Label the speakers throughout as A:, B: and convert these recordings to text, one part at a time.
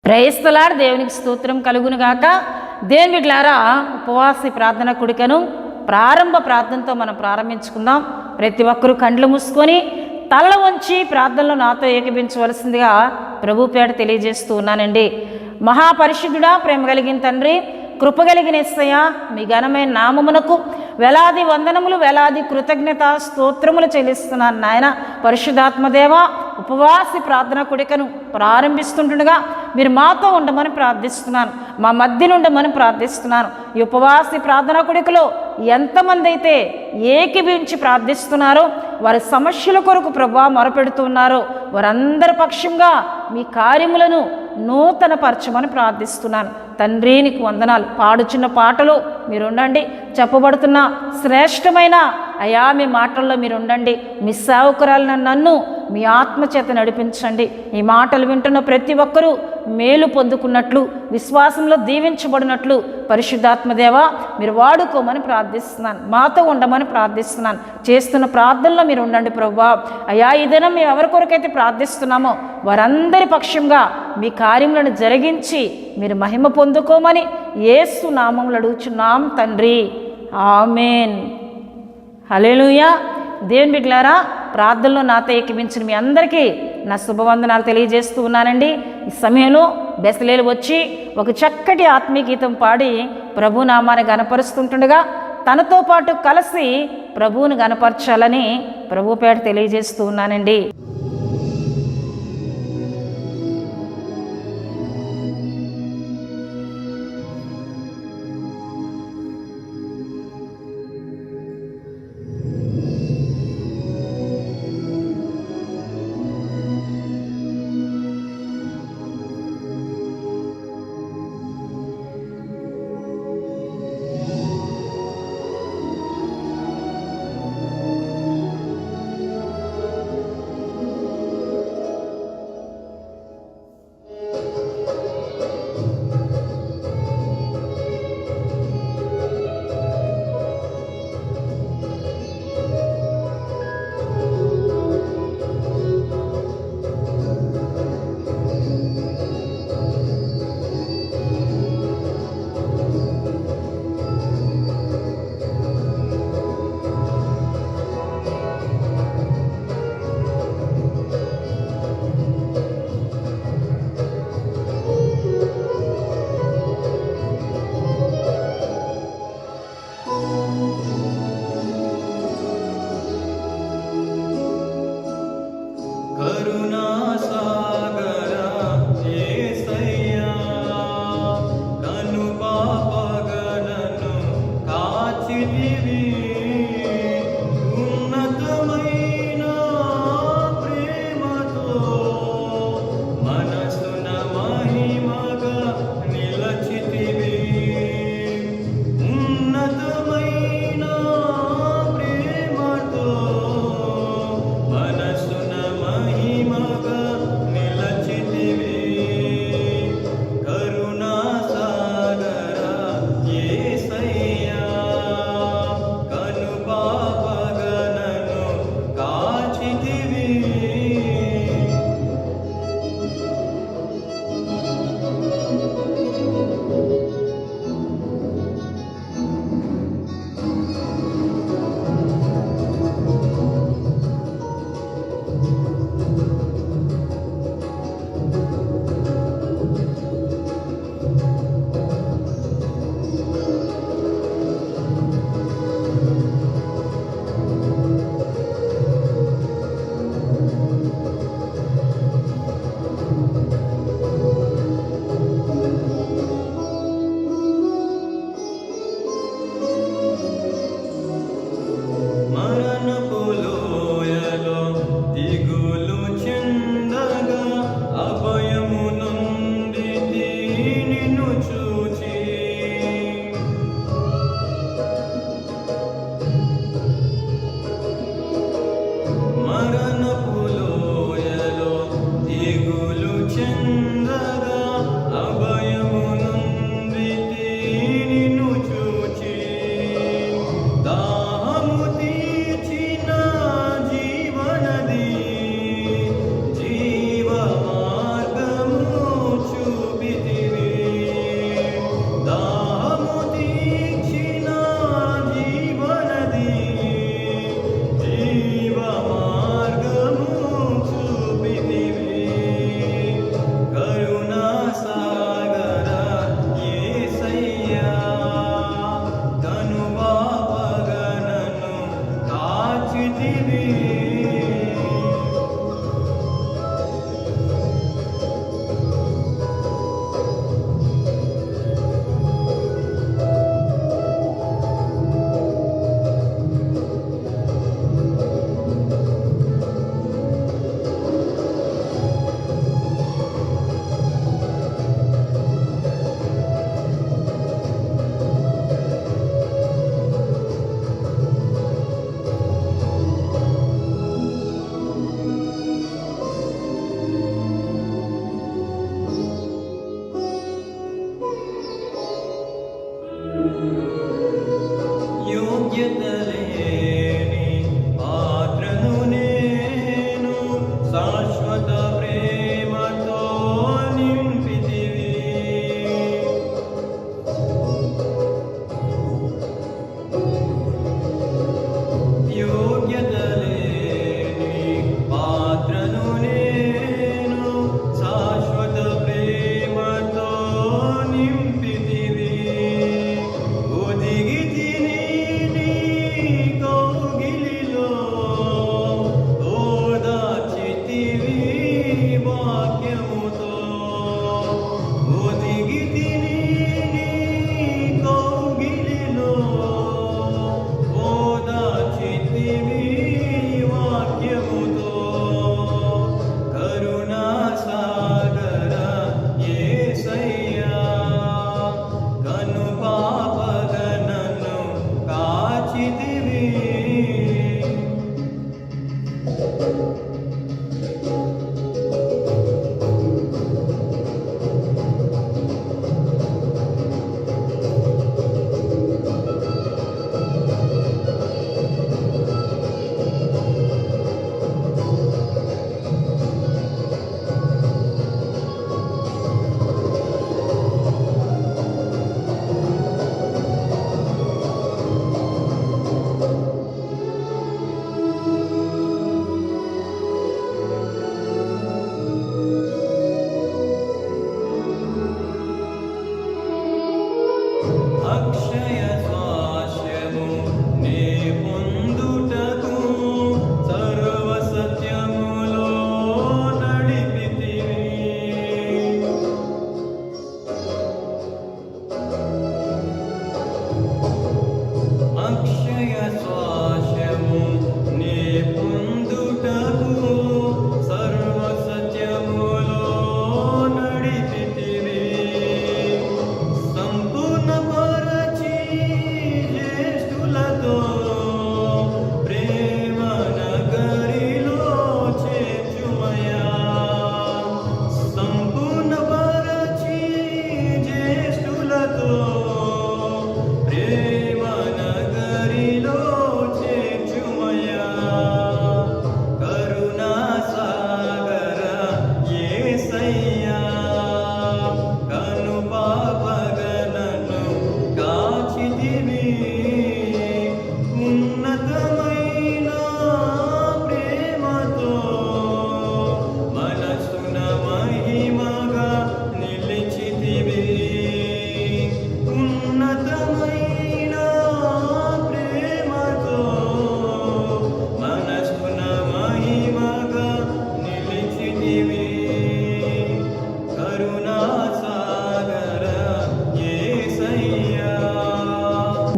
A: Praise the lord. దేవునికి స్తోత్రం కలుగును గాక. దేవుని బిడ్డలారా, ఉపవాస ప్రార్థన కూడికను ప్రారంభ ప్రార్థనతో మనం ప్రారంభించుకుందాం. ప్రతి ఒక్కరూ కండ్లు మూసుకొని తల వంచి ప్రార్థనలో నాతో ఏకీభించవలసిందిగా ప్రభు పేట తెలియజేస్తూ ఉన్నానండి. మహాపరిశుద్ధుడా, ప్రేమ కలిగిన తండ్రి, కృప కలిగిన యేసయ్య, మీ ఘనమైన నామమునకు వేలాది వందనములు, వేలాది కృతజ్ఞత స్తోత్రములు చెల్లిస్తున్నాను నాయన. పరిశుద్ధాత్మదేవ, ఉపవాసి ప్రార్థన కూడికను ప్రారంభిస్తుండగా మీరు మాతో ఉండమని ప్రార్థిస్తున్నాను, మా మధ్యన ఉండమని ప్రార్థిస్తున్నాను. ఈ ఉపవాసి ప్రార్థన కూడికలో ఎంతమంది అయితే ఏకీభించి ప్రార్థిస్తున్నారో, వారి సమస్యల కొరకు ప్రభువా మొరపెడుతున్నారో, వారందరి పక్షంగా మీ కార్యములను నూతన పరచమని ప్రార్థిస్తున్నాను. తండ్రి, నీకు వందనాలు. పాడుచున్న పాటలు మీరు ఉండండి, చెప్పబడుతున్న శ్రేష్టమైన అయా మీ మాటల్లో మీరు ఉండండి. మీ సేవకురాలను నన్ను మీ ఆత్మచేత నడిపించండి. ఈ మాటలు వింటున్న ప్రతి ఒక్కరూ మేలు పొందుకున్నట్లు, విశ్వాసంలో దీవించబడినట్లు పరిశుద్ధాత్మదేవ మీరు వాడుకోమని ప్రార్థిస్తున్నాను, మాతో ఉండమని ప్రార్థిస్తున్నాను. చేస్తున్న ప్రార్థనలో మీరు ఉండండి ప్రభువా. అయ్యా, ఈ దినం మేము ఎవరి కొరకైతే ప్రార్థిస్తున్నామో వారందరి పక్షంగా మీ కార్యములను జరిగించి మీరు మహిమ పొందుకోమని యేసు నామములో అడుగుచున్నాం తండ్రి, ఆమేన్. హల్లెలూయా. దేవుని బిడ్డలారా, ప్రార్థనలో నాతో ఏకీభించిన మీ అందరికీ నా శుభవందనాలు తెలియజేస్తూ ఉన్నానండి. ఈ సమయంలో బెసలేలు వచ్చి ఒక చక్కటి ఆత్మీయ గీతం పాడి ప్రభు నామాన్ని గనపరుస్తుంటుండగా తనతో పాటు కలిసి ప్రభువుని గనపరచాలని ప్రభు పేట తెలియజేస్తూ ఉన్నానండి.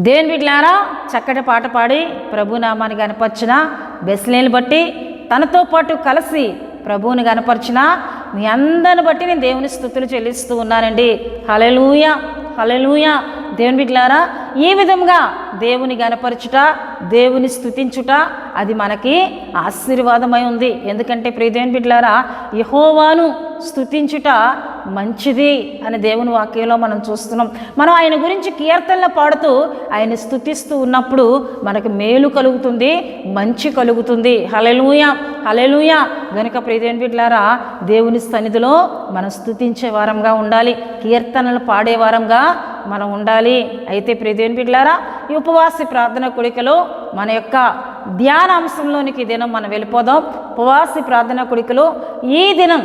A: దేవుని బిడ్డలారా, చక్కటి పాట పాడి ప్రభునామాన్ని కనపరిచిన బెస్లేని బట్టి తనతో పాటు కలిసి ప్రభువుని కనపరిచిన మీ అందరిని బట్టి నేను దేవుని స్తుతులు చెల్లిస్తూ ఉన్నానండి. హల్లెలూయా, హల్లెలూయా. దేవుని బిడ్డలారా, ఈ విధంగా దేవుని గనపరచుట, దేవుని స్తుతించుట అది మనకి ఆశీర్వాదమై ఉంది. ఎందుకంటే ప్రియ దేవుని బిడ్డలారా, యెహోవాను స్తుతించుట మంచిది అని దేవుని వాక్యంలో మనం చూస్తున్నాం. మనం ఆయన గురించి కీర్తనలు పాడుతూ ఆయన స్తుతిస్తూ ఉన్నప్పుడు మనకు మేలు కలుగుతుంది, మంచి కలుగుతుంది. హల్లెలూయా, హల్లెలూయా. గనుక ప్రియ దేవుని బిడ్డలారా, దేవుని సన్నిధిలో మనం స్తుతించే వారంగా ఉండాలి, కీర్తనలు పాడే వారంగా మనం ఉండాలి. అయితే ప్రియ దేవుని బిడ్డలారా, ఈ ఉపవాస ప్రార్థన కూడికలో మన యొక్క ధ్యాన అంశంలోనికి ఈ దినం మనం వెళ్ళిపోదాం. ఉపవాస ప్రార్థన కూడికలో ఈ దినం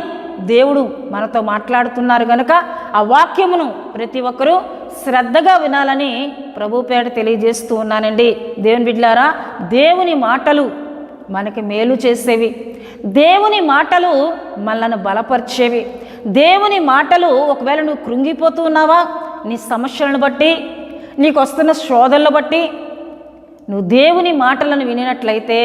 A: దేవుడు మనతో మాట్లాడుతున్నారు కనుక ఆ వాక్యమును ప్రతి ఒక్కరూ శ్రద్ధగా వినాలని ప్రభు పేట తెలియజేస్తూ ఉన్నానండి. దేవుని బిడ్డలారా, దేవుని మాటలు మనకి మేలు చేసేవి, దేవుని మాటలు మనల్ని బలపరిచేవి. దేవుని మాటలు, ఒకవేళ నువ్వు కృంగిపోతూ ఉన్నావా, నీ సమస్యలను బట్టి, నీకు వస్తున్న శోధనలు బట్టి నువ్వు దేవుని మాటలను వినినట్లయితే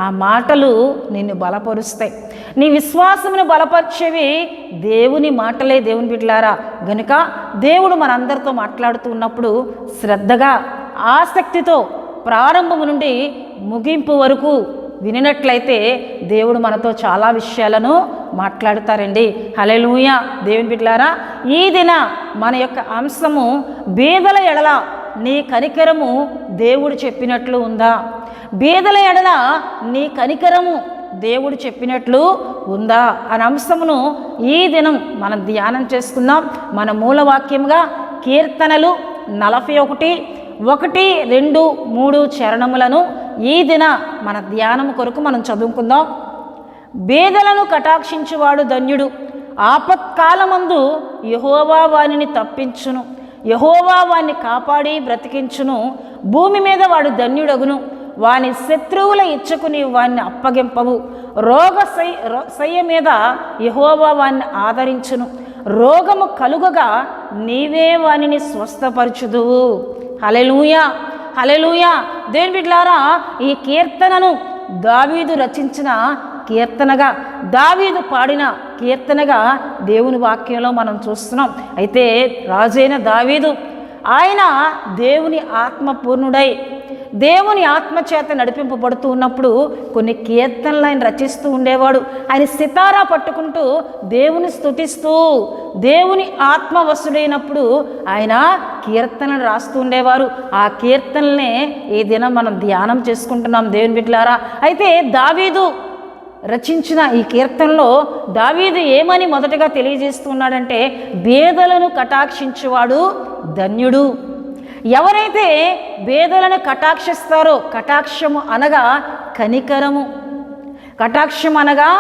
A: ఆ మాటలు నిన్ను బలపరుస్తాయి. నీ విశ్వాసమును బలపరిచేవి దేవుని మాటలే. దేవుని బిడ్డలారా, గనుక దేవుడు మనందరితో మాట్లాడుతూ ఉన్నప్పుడు శ్రద్ధగా, ఆసక్తితో ప్రారంభం నుండి ముగింపు వరకు వినినట్లయితే దేవుడు మనతో చాలా విషయాలను మాట్లాడుతారండి. హల్లెలూయా. దేవుని బిడ్డలారా, ఈ దిన మన యొక్క అంశము బీదల ఎడల నీ కనికరము దేవుడు చెప్పినట్లు ఉందా? బీదల ఎడల నీ కనికరము దేవుడు చెప్పినట్లు ఉందా అనే అంశమును ఈ దినం మనం ధ్యానం చేసుకుందాం. మన మూలవాక్యముగా కీర్తనలు 41, 1, 2, 3 చరణములను ఈ దిన మన ధ్యానం కొరకు మనం చదువుకుందాం. బీదలను కటాక్షించువాడు ధన్యుడు, ఆపత్కాలమందు యెహోవా వానిని తప్పించును, యెహోవా వాణ్ణి కాపాడి బ్రతికించును, భూమి మీద వాడు ధన్యుడగును, వాని శత్రువుల ఇచ్చకు నీవు వాణ్ణి అప్పగింపవు, శయ్య మీద యెహోవా వాణ్ణి ఆదరించును, రోగము కలుగగా నీవే వానిని స్వస్థపరచుదువు. హల్లెలూయా, హల్లెలూయా. దేవుని బిడ్డలారా, ఈ కీర్తనను దావీదు రచించిన కీర్తనగా, దావీదు పాడిన కీర్తనగా దేవుని వాక్యంలో మనం చూస్తున్నాం. అయితే రాజైన దావీదు ఆయన దేవుని ఆత్మపూర్ణుడై దేవుని ఆత్మచేత నడిపింపబడుతూ ఉన్నప్పుడు కొన్ని కీర్తనలు ఆయన రచిస్తూ ఉండేవాడు. ఆయన సితారా పట్టుకుంటూ దేవుని స్తుతిస్తూ దేవుని ఆత్మవశుడైనప్పుడు ఆయన కీర్తనలు రాస్తూ ఉండేవారు. ఆ కీర్తనలనే ఈ దినం మనం ధ్యానం చేసుకుంటున్నాం దేవుని బిడ్డలారా. అయితే దావీదు రచించిన ఈ కీర్తనలో దావీదు ఏమని మొదటగా తెలియజేస్తున్నాడంటే, బేదలను కటాక్షించువాడు ధన్యుడు. ఎవరైతే బేదలను కటాక్షిస్తారో, కటాక్షము అనగా కనికరము, కటాక్షం అనగా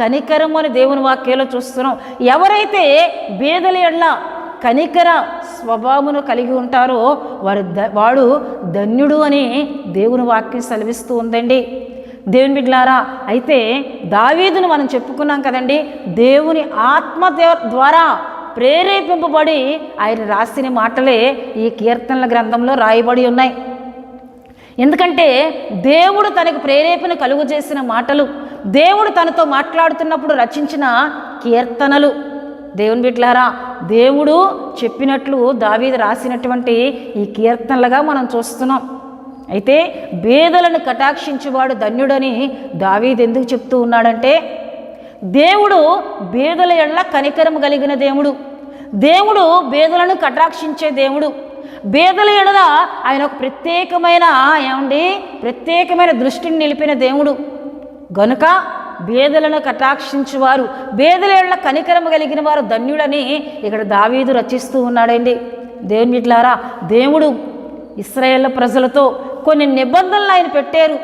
A: కనికరము అని దేవుని వాక్యంలో చూస్తున్నాం. ఎవరైతే బేదల ఎడల కనికర స్వభావమును కలిగి ఉంటారో వాడు ధన్యుడు అని దేవుని వాక్యం సెలవిస్తూ ఉందండి. దేవుని బిడ్డలారా, అయితే దావీదును మనం చెప్పుకున్నాం కదండి, దేవుని ఆత్మ ద్వారా ప్రేరేపింపబడి ఆయన రాసిన మాటలే ఈ కీర్తనల గ్రంథంలో రాయబడి ఉన్నాయి. ఎందుకంటే దేవుడు తనకు ప్రేరేపణ కలుగు చేసిన మాటలు, దేవుడు తనతో మాట్లాడుతున్నప్పుడు రచించిన కీర్తనలు. దేవుని బిడ్డలారా, దేవుడు చెప్పినట్లు దావీదు రాసినటువంటి ఈ కీర్తనలుగా మనం చూస్తున్నాం. అయితే బేదలను కటాక్షించువాడు ధన్యుడని దావీదు ఎందుకు చెప్తూ ఉన్నాడంటే, దేవుడు బేదల ఎడల కనికరము కలిగిన దేవుడు, దేవుడు బేదలను కటాక్షించే దేవుడు. బేదల ఎడల ఆయన ఒక ప్రత్యేకమైన దృష్టిని నిలిపిన దేవుడు. గనుక బేదలను కటాక్షించువారు, బేదల ఎడల కనికరము కలిగిన వారు ధన్యుడని ఇక్కడ దావీదు రచిస్తూ ఉన్నాడండి. దేవుని బిడ్డలారా, దేవుడు ఇశ్రాయేలు ప్రజలతో కొన్ని నిబంధనలు ఆయన పెట్టారు,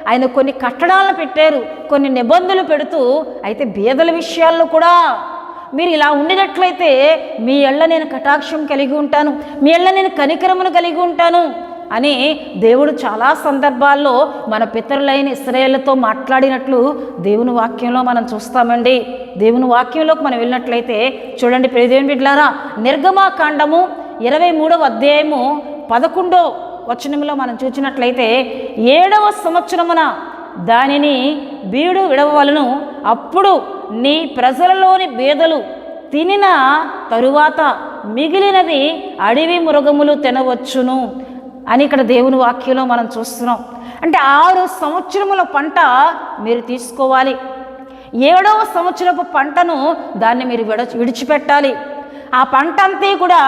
A: ఆయన కొన్ని కట్టడాలను పెట్టారు, కొన్ని నిబంధనలు పెడుతూ, అయితే బేదల విషయాల్లో కూడా మీరు ఇలా ఉండినట్లయితే మీ ఎళ్ళ నేను కటాక్షం కలిగి ఉంటాను, మీ ఎళ్ళ నేను కనికరమును కలిగి ఉంటాను అని దేవుడు చాలా సందర్భాల్లో మన పితరులైన ఇశ్రాయేలుతో మాట్లాడినట్లు దేవుని వాక్యంలో మనం చూస్తామండి. దేవుని వాక్యంలోకి మనం వెళ్ళినట్లయితే చూడండి ప్రియ దేవుని బిడ్డలారా, నిర్గమాకాండము 23వ అధ్యాయము 11వ వచనంలో మనం చూసినట్లయితే 7వ సంవత్సరమున దానిని బీడు విడవవలను, అప్పుడు నీ ప్రజలలోని బేదలు తినిన తరువాత మిగిలినది అడవి మృగములు తినవచ్చును అని ఇక్కడ దేవుని వాక్యంలో మనం చూస్తున్నాం. అంటే 6 సంవత్సరముల పంట మీరు తీసుకోవాలి, 7వ సంవత్సరపు పంటను దాన్ని మీరు విడిచిపెట్టాలి. ఆ పంట అంతా కూడా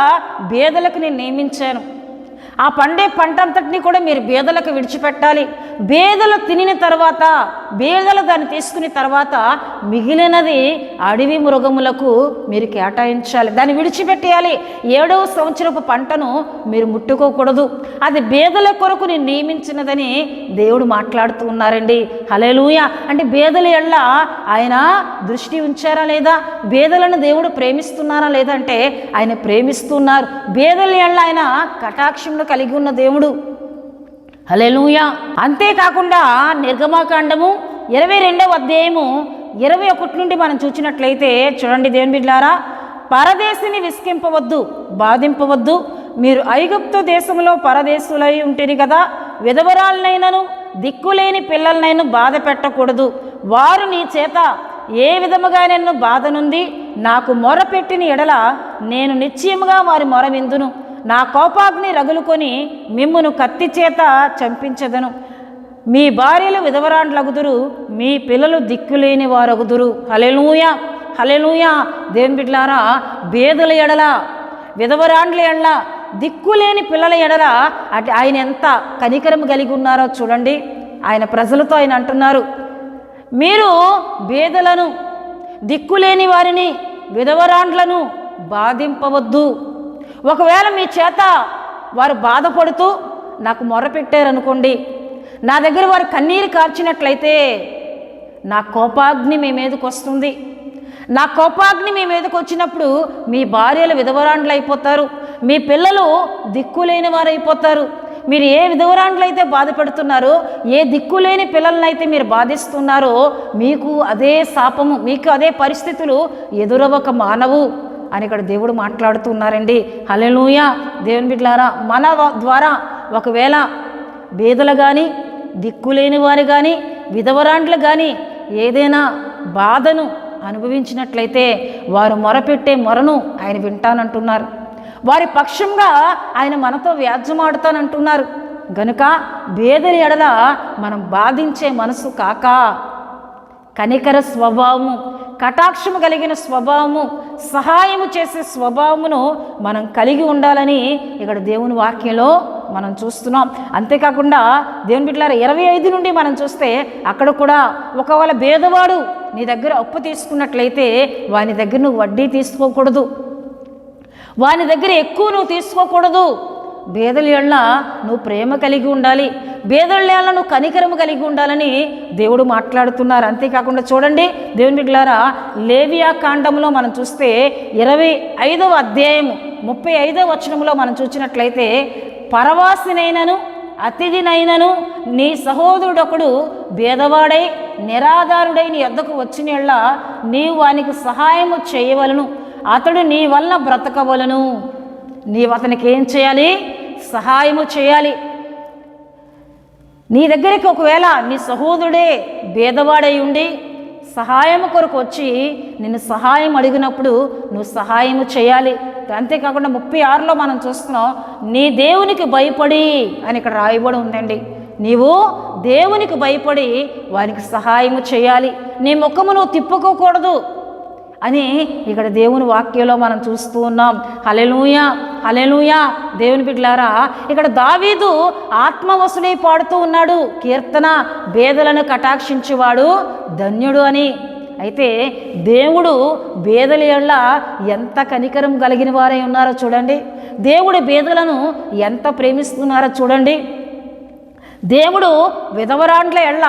A: బేదలకు నేను నియమించాను. ఆ పండే పంట అంతటిని కూడా మీరు బేదలకు విడిచిపెట్టాలి. బేదలు తినిన తర్వాత, బేదలు దాన్ని తీసుకున్న తర్వాత మిగిలినది అడవి మృగములకు మీరు కేటాయించాలి, దాన్ని విడిచిపెట్టేయాలి. 7వ సంవత్సరపు పంటను మీరు ముట్టుకోకూడదు, అది బేదల కొరకు నేను నియమించినదని దేవుడు మాట్లాడుతూ ఉన్నారండి. హల్లెలూయా. అంటే బేదల ఎడల ఆయన దృష్టి ఉంచారా లేదా, బేదలను దేవుడు ప్రేమిస్తున్నారా లేదా అంటే ఆయన ప్రేమిస్తున్నారు. బేదల ఎడల ఆయన కటాక్షంలో కలిగి ఉన్న దేవుడు. హల్లెలూయా. అంతేకాకుండా నిర్గమకాండము 22వ అధ్యాయము 21 నుండి మనం చూసినట్లయితే చూడండి దేవుని బిడ్డలారా, పరదేశిని విసికింపవద్దు, బాధింపవద్దు. మీరు ఐగుప్తు దేశంలో పరదేశులై ఉంటుంది కదా, విధవరాలనైనను దిక్కులేని పిల్లలనైనా బాధ పెట్టకూడదు. వారు నీ చేత ఏ విధముగా నన్ను బాధ నుండి నాకు మొరపెట్టిన ఎడల నేను నిశ్చయముగా వారి మొర విందును. నా కోపాగ్ని రగులుకొని మిమ్మును కత్తి చేత చంపించదను. మీ భార్యలు విధవరాండ్లగుదురు, మీ పిల్లలు దిక్కులేని వారగుదురు. హల్లెలూయా. హల్లెలూయా. దేవుని బిడ్డలారా, బేదల ఎడల, విధవరాండ్ల ఎడల, దిక్కులేని పిల్లల ఎడల అటు ఆయన ఎంత కనికరం కలిగి ఉన్నారో చూడండి. ఆయన ప్రజలతో ఆయన అంటున్నారు, మీరు బేదలను, దిక్కులేని వారిని, విధవరాండ్లను బాధింపవద్దు. ఒకవేళ మీ చేత వారు బాధపడుతూ నాకు మొరపెట్టారనుకోండి, నా దగ్గర వారు కన్నీరు కార్చినట్లయితే నా కోపాగ్ని మీ మీదకి వస్తుంది. నా కోపాగ్ని మీ మీదకి వచ్చినప్పుడు మీ భార్యలు విధవరాండ్లు అయిపోతారు, మీ పిల్లలు దిక్కులేని వారు అయిపోతారు. మీరు ఏ విధవరాండ్లైతే బాధపెడుతున్నారో, ఏ దిక్కులేని పిల్లలనైతే మీరు బాధిస్తున్నారో మీకు అదే శాపము, మీకు అదే పరిస్థితులు ఎదురవక మానవు అని ఇక్కడ దేవుడు మాట్లాడుతున్నారండి. హల్లెలూయా. దేవుని బిడ్డలారా, మన ద్వారా ఒకవేళ బేదలు కానీ, దిక్కులేని వారు కానీ, విధవరాండ్లు కానీ ఏదైనా బాధను అనుభవించినట్లయితే వారు మొరపెట్టే మొరను ఆయన వింటానంటున్నారు. వారి పక్షంగా ఆయన మనతో వ్యాజ్యమాడుతానంటున్నారు. గనుక బేదల ఎడల మనం బాధించే మనసు కాక కనికర స్వభావము, కటాక్షము కలిగిన స్వభావము, సహాయము చేసే స్వభావమును మనం కలిగి ఉండాలని ఇక్కడ దేవుని వాక్యంలో మనం చూస్తున్నాం. అంతేకాకుండా దేవుని బిడ్డలారా 25 నుండి మనం చూస్తే అక్కడ కూడా ఒకవేళ బేదవాడు నీ దగ్గర అప్పు తీసుకున్నట్లయితే వాని దగ్గర నువ్వు వడ్డీ తీసుకోకూడదు, వాని దగ్గర ఎక్కువ నువ్వు తీసుకోకూడదు. బేదల ఎడల నువ్వు ప్రేమ కలిగి ఉండాలి, బేదల ఎడల నువ్వు కనికరము కలిగి ఉండాలని దేవుడు మాట్లాడుతున్నారు. అంతేకాకుండా చూడండి దేవుని బిడ్డలారా, లేవియా కాండంలో మనం చూస్తే 25వ అధ్యాయము 35వ వచనంలో మనం చూసినట్లయితే, పరవాసినైనను అతిథినైనను నీ సహోదరుడొకడు బేదవాడై నిరాధారుడై నీ యొద్దకు వచ్చిన ఎడల నీవు వానికి సహాయము చేయవలను, అతడు నీ వలన బ్రతకవలను. నీవు అతనికి ఏం చేయాలి? సహాయము చేయాలి. నీ దగ్గరికి ఒకవేళ నీ సహోదరుడే బేదవాడై ఉండి సహాయము కొరకు వచ్చి నిన్ను సహాయం అడిగినప్పుడు నువ్వు సహాయము చేయాలి. అంతేకాకుండా 36లో మనం చూస్తున్నాం, నీ దేవునికి భయపడి అని ఇక్కడ రాయబడి ఉందండి. నీవు దేవునికి భయపడి వారికి సహాయము చేయాలి, నీ ముఖము నువ్వు తిప్పుకోకూడదు అని ఇక్కడ దేవుని వాక్యంలో మనం చూస్తూ ఉన్నాం. హల్లెలూయా. హల్లెలూయా. దేవుని బిడ్డలారా, ఇక్కడ దావీదు ఆత్మవశుడై పాడుతూ ఉన్నాడు కీర్తన, బేదలను కటాక్షించేవాడు ధన్యుడు అని. అయితే దేవుడు బేదల ఎడల ఎంత కనికరం కలిగిన వారై ఉన్నారో చూడండి, దేవుడు బేదలను ఎంత ప్రేమిస్తున్నారో చూడండి, దేవుడు విధవరాండ్ల ఎడల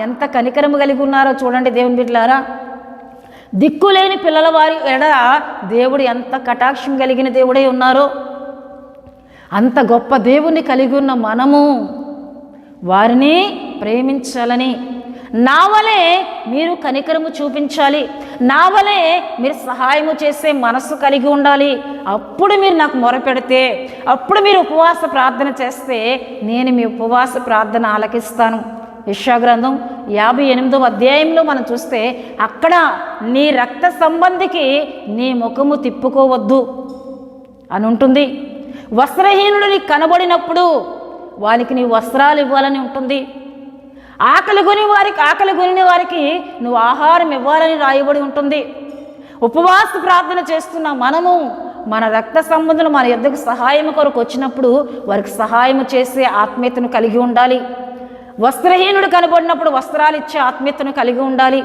A: ఎంత కనికరం కలిగి ఉన్నారో చూడండి. దేవుని బిడ్డలారా, దిక్కులేని పిల్లల వారి ఎడ దేవుడు ఎంత కటాక్షం కలిగిన దేవుడై ఉన్నారో, అంత గొప్ప దేవుణ్ణి కలిగి ఉన్న మనము వారిని ప్రేమించాలని, నా వలే మీరు కనికరము చూపించాలి, నా వలే మీరు సహాయము చేసే మనస్సు కలిగి ఉండాలి. అప్పుడు మీరు నాకు మొరపెడితే, అప్పుడు మీరు ఉపవాస ప్రార్థన చేస్తే నేను మీ ఉపవాస ప్రార్థన ఆలకిస్తాను. యెషయా గ్రంథం 58వ అధ్యాయంలో మనం చూస్తే అక్కడ నీ రక్త సంబంధికి నీ ముఖము తిప్పుకోవద్దు అని ఉంటుంది. వస్త్రహీనుడు నీకు కనబడినప్పుడు వారికి నీ వస్త్రాలు ఇవ్వాలని ఉంటుంది. ఆకలి కొనిన వారికి నువ్వు ఆహారం ఇవ్వాలని రాయబడి ఉంటుంది. ఉపవాస ప్రార్థన చేస్తున్న మనము మన రక్త సంబంధులు మన యొద్దకు సహాయం కొరకు వచ్చినప్పుడు వారికి సహాయం చేసే ఆత్మీయతను కలిగి ఉండాలి. వస్త్రహీనుడు కనబడినప్పుడు వస్త్రాలు ఇచ్చే ఆత్మీయతను కలిగి ఉండాలి.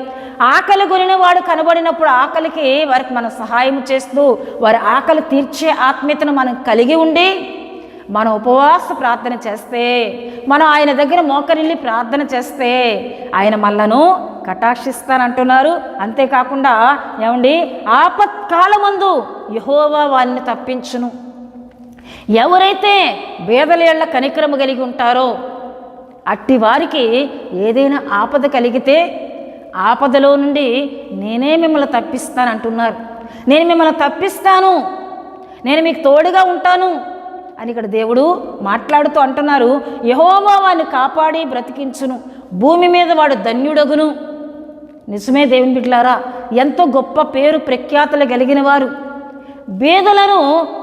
A: ఆకలి కొనిన వాడు కనబడినప్పుడు ఆకలికి వారికి మనం సహాయం చేస్తూ వారి ఆకలి తీర్చే ఆత్మీయతను మనం కలిగి ఉండి మనం ఉపవాస ప్రార్థన చేస్తే, మనం ఆయన దగ్గర మోకరిల్లి ప్రార్థన చేస్తే ఆయన మనలను కటాక్షిస్తానంటున్నారు. అంతేకాకుండా ఏమండి, ఆపత్కాలమందు యెహోవా వారిని తప్పించును. ఎవరైతే పేదల యెడల కనికరము కలిగి ఉంటారో అట్టి వారికి ఏదైనా ఆపద కలిగితే ఆపదలో నుండి నేనే మిమ్మల్ని తప్పిస్తానంటున్నారు. నేను మిమ్మల్ని తప్పిస్తాను, నేను మీకు తోడుగా ఉంటాను అని ఇక్కడ దేవుడు మాట్లాడుతూ అంటున్నారు. యెహోవా వారిని కాపాడి బ్రతికించును, భూమి మీద వాడు ధన్యుడగును. నిజమే దేవుని బిడ్డలారా, ఎంతో గొప్ప పేరు ప్రఖ్యాతులు కలిగిన వారు. బేదలను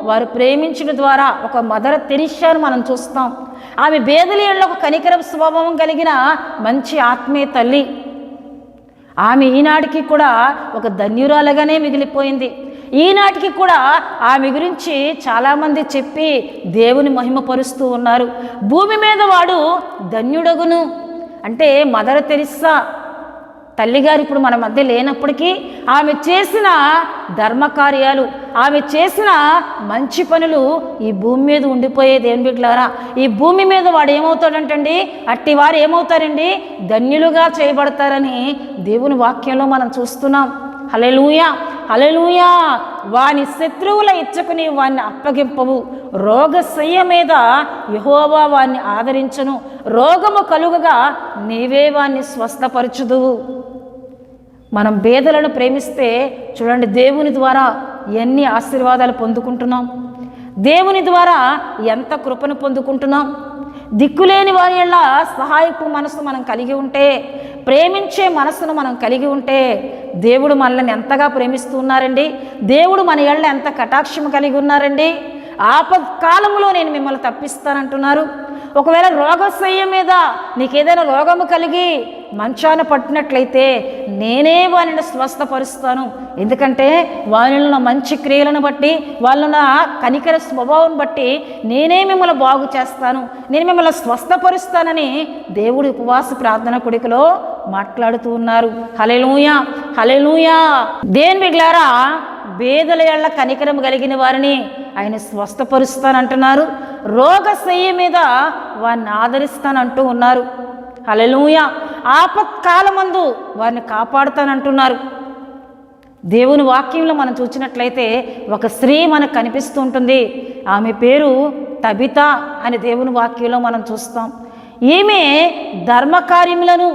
A: వారు ప్రేమించడం ద్వారా ఒక మదర్ తెరిస్సాను మనం చూస్తాం. ఆమె బేదల యెడల ఒక కనికర స్వభావం కలిగిన మంచి ఆత్మీయ తల్లి. ఆమె ఈనాటికి కూడా ఒక ధన్యురాలుగానే మిగిలిపోయింది. ఈనాటికి కూడా ఆమె గురించి చాలామంది చెప్పి దేవుని మహిమపరుస్తూ ఉన్నారు. భూమి మీద వాడు ధన్యుడగును అంటే మదర్ తెరిస్సా తల్లిగారు ఇప్పుడు మన మధ్య లేనప్పటికీ ఆమె చేసిన ధర్మకార్యాలు, ఆమె చేసిన మంచి పనులు ఈ భూమి మీద ఉండిపోయే దేవుని బిడ్డలారా. ఈ భూమి మీద వాడు ఏమవుతాడంటండి, అట్టి వారు ఏమవుతారండి, ధన్యులుగా చేయబడతారని దేవుని వాక్యంలో మనం చూస్తున్నాం. హల్లెలూయా, హల్లెలూయా. వాని శత్రువుల ఇచ్చకుని వాన్ని అప్పగింపవు, రోగశయ్య మీద యెహోవా వాన్ని ఆదరించును, రోగము కలుగగా నీవే వాన్ని స్వస్థపరచుదువు. మనం పేదలను ప్రేమిస్తే చూడండి, దేవుని ద్వారా ఎన్ని ఆశీర్వాదాలు పొందుకుంటున్నాం, దేవుని ద్వారా ఎంత కృపను పొందుకుంటున్నాం. దిక్కులేని వారి యెడల సహాయపు మనసు మనం కలిగి ఉంటే, ప్రేమించే మనసును మనం కలిగి ఉంటే దేవుడు మనల్ని ఎంతగా ప్రేమిస్తూ ఉన్నారండి. దేవుడు మన యెడల ఎంత కటాక్షం కలిగి ఉన్నారండి. ఆపత్కాలంలో నేను మిమ్మల్ని తప్పిస్తానంటున్నారు. ఒకవేళ రోగశయ్య మీద నీకేదైనా రోగము కలిగి మంచాన పట్టినట్లయితే నేనే వారిని స్వస్థపరుస్తాను. ఎందుకంటే వాళ్ళ మంచి క్రియలను బట్టి, వాళ్ళ కనికర స్వభావం బట్టి నేనే మిమ్మల్ని బాగు చేస్తాను, నేను మిమ్మల్ని స్వస్థపరుస్తానని దేవుడి ఉపవాస ప్రార్థన కొడుకులో మాట్లాడుతూ ఉన్నారు. హల్లెలూయా, హల్లెలూయా. దేవుని బిడ్డలారా, బేదల యెడల కనికరం కలిగిన వారిని ఆయన స్వస్థపరుస్తానంటున్నారు. రోగశయ్య మీద వారిని ఆదరిస్తానంటూ ఉన్నారు. హల్లెలూయా. ఆపత్కాలమందు వారిని కాపాడుతానంటున్నారు. దేవుని వాక్యంలో మనం చూసినట్లయితే ఒక స్త్రీ మనకు కనిపిస్తూ ఉంటుంది. ఆమె పేరు తబిత అని దేవుని వాక్యంలో మనం చూస్తాం. ఈమె ధర్మకార్యములను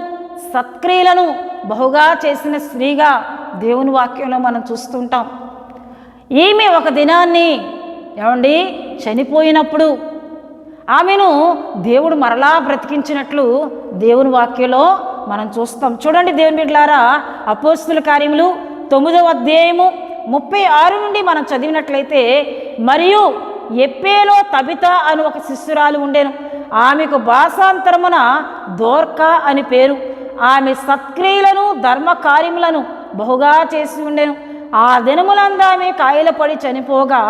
A: సత్క్రియలను బహుగా చేసిన స్త్రీగా దేవుని వాక్యంలో మనం చూస్తుంటాం. ఈమె ఒక దినాన్ని ఏమండి చనిపోయినప్పుడు ఆమెను దేవుడు మరలా బ్రతికించినట్లు దేవుని వాక్యంలో మనం చూస్తాం. చూడండి దేవుని బిడ్డలారా, అపోస్తలుల కార్యములు 9వ అధ్యాయము 36 నుండి మనం చదివినట్లయితే, మరియు ఎప్పేలో తబిత అని ఒక శిష్యురాలు ఉండెను. ఆమెకు భాషాంతరమున దోర్కా అని పేరు. ఆమె సత్క్రియలను ధర్మకార్యములను బహుగా చేసి ఉండెను. ఆ దినములందామె కాయల పడి చనిపోగా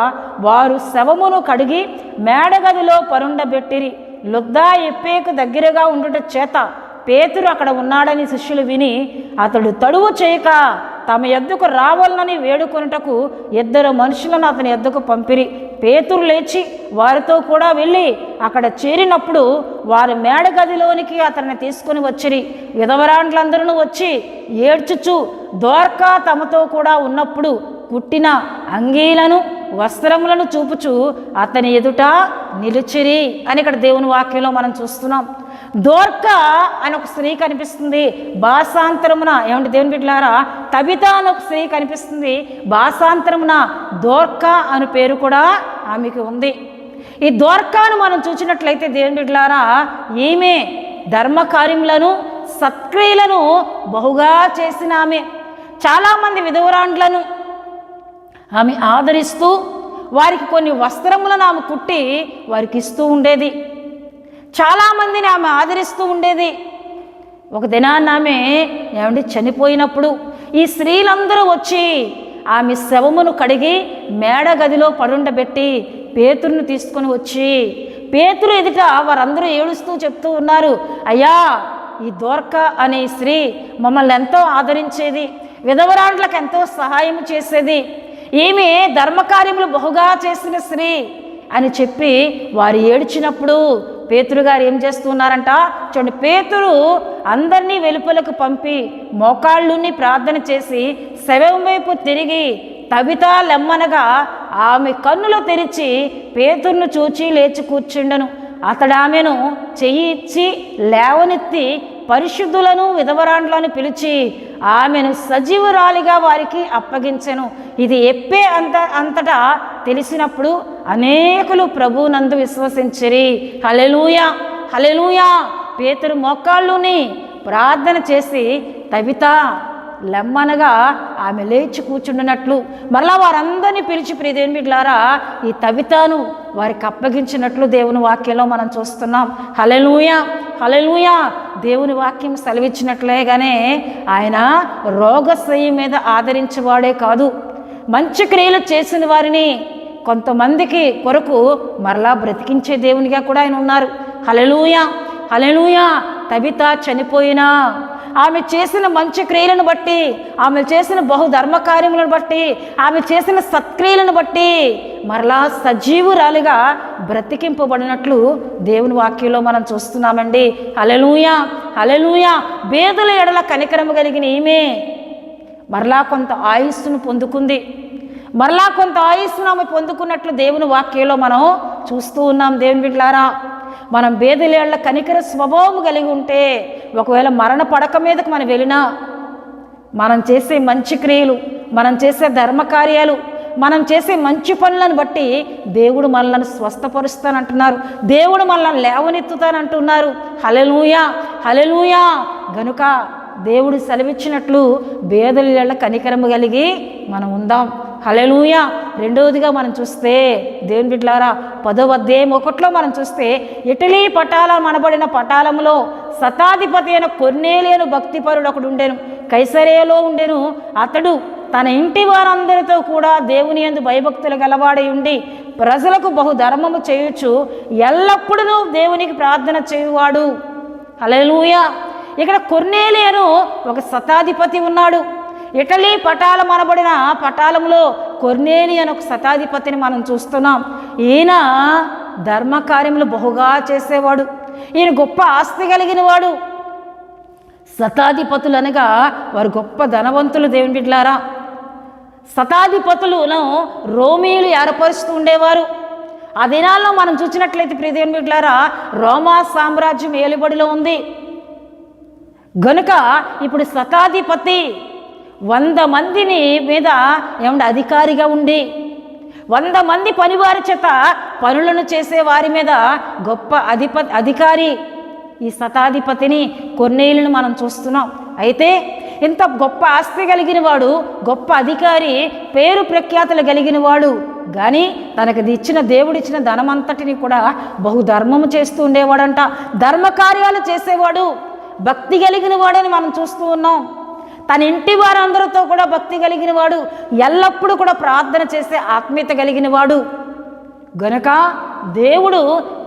A: వారు శవమును కడిగి మేడగదిలో పరుండబెట్టిరి. లుద్దా ఎప్పేకు దగ్గరగా ఉండుట చేత పేతురు అక్కడ ఉన్నాడని శిష్యులు విని అతడు తడువు చేయక తమ యొద్దకు రావాలని వేడుకొనుటకు 2 మనుషులను అతని యొద్దకు పంపిరి. పేతురు లేచి వారితో కూడా వెళ్ళి అక్కడ చేరినప్పుడు వారి మేడగదిలోనికి అతన్ని తీసుకొని వచ్చిరి. విధవరాండ్లందరూ వచ్చి ఏడ్చుచు దోర్కా తమతో కూడా ఉన్నప్పుడు కుట్టిన అంగీలను వస్త్రములను చూపుచు అతని ఎదుట నిలిచిరి అని ఇక్కడ దేవుని వాక్యంలో మనం చూస్తున్నాం. దోర్క అని ఒక స్త్రీ కనిపిస్తుంది భాషాంతరమున. ఏమంటే దేవుని బిడ్డలారా, తబిత అని ఒక స్త్రీ కనిపిస్తుంది భాషాంతరమున దోర్క అని పేరు కూడా ఆమెకి ఉంది. ఈ దోర్కాను మనం చూసినట్లయితే దేవుని బిడ్డలారా, ఈమె ధర్మకార్యములను సత్క్రియలను బహుగా చేసిన ఆమె. చాలామంది విధవరాండ్లను ఆమె ఆదరిస్తూ వారికి కొన్ని వస్త్రములను ఆమె కుట్టి వారికి ఇస్తూ ఉండేది. చాలామందిని ఆమె ఆదరిస్తూ ఉండేది. ఒక దినాన్ని ఆమె చనిపోయినప్పుడు ఈ స్త్రీలందరూ వచ్చి ఆమె శవమును కడిగి మేడ గదిలో పడుండబెట్టి పేతురును తీసుకొని వచ్చి పేతురు ఎదుట వారందరూ ఏడుస్తూ చెప్తూ ఉన్నారు, అయ్యా, ఈ దోర్క అనే స్త్రీ మమ్మల్ని ఎంతో ఆదరించేది, విధవరాండ్లకు ఎంతో సహాయం చేసేది, ఈమె ధర్మకార్యములు బహుగా చేసిన స్త్రీ అని చెప్పి వారు ఏడ్చినప్పుడు పేతురు గారు ఏం చేస్తున్నారంట చూడండి. పేతురు అందరినీ వెలుపలకు పంపి మోకాళ్ళుని ప్రార్థన చేసి శవం వైపు తిరిగి తబిత లెమ్మనగా ఆమె కన్నులు తెరిచి పేతురును చూచి లేచి కూర్చుండెను. అతడు ఆమెను చెయ్యి ఇచ్చి లేవనెత్తి పరిశుద్ధులను విధవరాండ్లను పిలిచి ఆమెను సజీవురాలిగా వారికి అప్పగించెను. ఇది ఎప్పే అంతటా తెలిసినప్పుడు అనేకులు ప్రభువునందు విశ్వసించిరి. హల్లెలూయా, హల్లెలూయా. పేతురు మోకాళ్ళుని ప్రార్థన చేసి తబిత లెమ్మనగా ఆమె లేచి కూర్చుండినట్లు మరలా వారందరినీ పిలిచి ప్రియదేవుని బిడ్డలారా ఈ తబితను వారికి అప్పగించినట్లు దేవుని వాక్యంలో మనం చూస్తున్నాం. హల్లెలూయా, హల్లెలూయా. దేవుని వాక్యం సెలవిచ్చినట్లేగానే ఆయన రోగశయ్య మీద ఆదరించేవాడే కాదు, మంచి క్రియలు చేసిన వారిని కొంతమందికి కొరకు మరలా బ్రతికించే దేవునిగా కూడా ఆయన ఉన్నారు. హల్లెలూయా, హల్లెలూయా. తబిత చనిపోయినా ఆమె చేసిన మంచి క్రియలను బట్టి, ఆమె చేసిన బహుధర్మకార్యములను బట్టి, ఆమె చేసిన సత్క్రియలను బట్టి మరలా సజీవురాలిగా బ్రతికింపబడినట్లు దేవుని వాక్యంలో మనం చూస్తున్నామండి. హల్లెలూయా, హల్లెలూయా. బేదల ఎడల కనికరము కలిగిన ఈమె మరలా కొంత ఆయుస్సును పొందుకుంది. మరలా కొంత ఆయుస్సును ఆమె పొందుకున్నట్లు దేవుని వాక్యంలో మనం చూస్తూ ఉన్నాం. దేవుని బిడ్డలారా, మనం బేదలేళ్ల కనికర స్వభావం కలిగి ఉంటే ఒకవేళ మరణ పడక మీదకు మనం వెళ్ళినా మనం చేసే మంచి క్రియలు, మనం చేసే ధర్మకార్యాలు, మనం చేసే మంచి పనులను బట్టి దేవుడు మనల్ని స్వస్థపరుస్తానంటున్నారు, దేవుడు మనల్ని లేవనెత్తుతానంటున్నారు. హల్లెలూయా, హల్లెలూయా. గనుక దేవుడు సెలవిచ్చినట్లు బేదల కనికరము కలిగి మనం ఉందాం. హల్లెలూయా. రెండవదిగా మనం చూస్తే దేవుని బిడ్డలారా 10వ అధ్యాయం 1లో మనం చూస్తే ఇటలీ పటాలం అనబడిన పటాలంలో శతాధిపతి అయిన కొర్నేలియను భక్తిపరుడు ఒకడు ఉండెను, కైసరేయలో ఉండెను. అతడు తన ఇంటి వారందరితో కూడా దేవుని యందు భయభక్తులు గలవాడై ఉండి ప్రజలకు బహుధర్మము చేయొచ్చు ఎల్లప్పుడూ దేవునికి ప్రార్థన చేయువాడు. హల్లెలూయా. ఇక్కడ కొర్నేలియను ఒక శతాధిపతి ఉన్నాడు. ఇటలీ పటాలం అనబడిన పటాలంలో కొర్నేలి అని ఒక శతాధిపతిని మనం చూస్తున్నాం. ఈయన ధర్మకార్యములు బహుగా చేసేవాడు, ఈయన గొప్ప ఆస్తి కలిగిన వాడు. శతాధిపతులు అనగా వారు గొప్ప ధనవంతులు. దేవుని బిడ్డలారా, శతాధిపతులను రోమీయులు ఏర్పరుస్తూ ఉండేవారు. ఆ దినాల్లో మనం చూసినట్లయితే ప్రియ దేవుని బిడ్డలారా, రోమా సామ్రాజ్యం ఏలుబడిలో ఉంది. గనుక ఇప్పుడు శతాధిపతి 100 మందిని మీద అధికారిగా ఉండి 100 మంది పనివారి చేత పనులను చేసే వారి మీద గొప్ప అధికారి ఈ శతాధిపతిని కొర్నేలిని మనం చూస్తున్నాం. అయితే ఇంత గొప్ప ఆస్తి కలిగిన వాడు, గొప్ప అధికారి, పేరు ప్రఖ్యాతులు కలిగిన వాడు, కానీ తనకు ఇచ్చిన దేవుడిచ్చిన ధనమంతటిని కూడా బహుధర్మము చేస్తూ ఉండేవాడంట. ధర్మకార్యాలు చేసేవాడు, భక్తి కలిగిన వాడని మనం చూస్తూ ఉన్నాం. తన ఇంటి వారందరితో కూడా భక్తి కలిగిన వాడు, ఎల్లప్పుడూ కూడా ప్రార్థన చేసే ఆత్మీయత కలిగిన వాడు. గనుక దేవుడు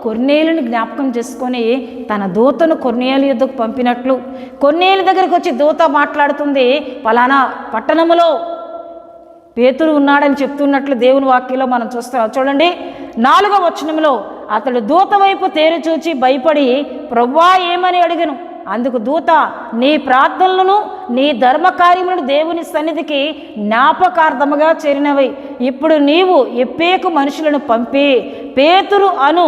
A: కొర్నేలుని జ్ఞాపకం చేసుకొని తన దూతను కొర్నేలు యుద్ధకు పంపినట్లు కొర్నేలు దగ్గరికి వచ్చి దూత మాట్లాడుతుంది, పలానా పట్టణములో పేతురు ఉన్నాడని చెప్తున్నట్లు దేవుని వాక్యంలో మనం చూస్తాం. చూడండి 4వ వచనంలో, అతడు దూత వైపు తేరు చూచి భయపడి ప్రభువా ఏమని అడిగను. అందుకు దూత, నీ ప్రార్థనలను నీ ధర్మకార్యములను దేవుని సన్నిధికి జ్ఞాపకార్థముగా చేరినవి. ఇప్పుడు నీవు ఎప్పేకు మనుషులను పంపి పేతురు అను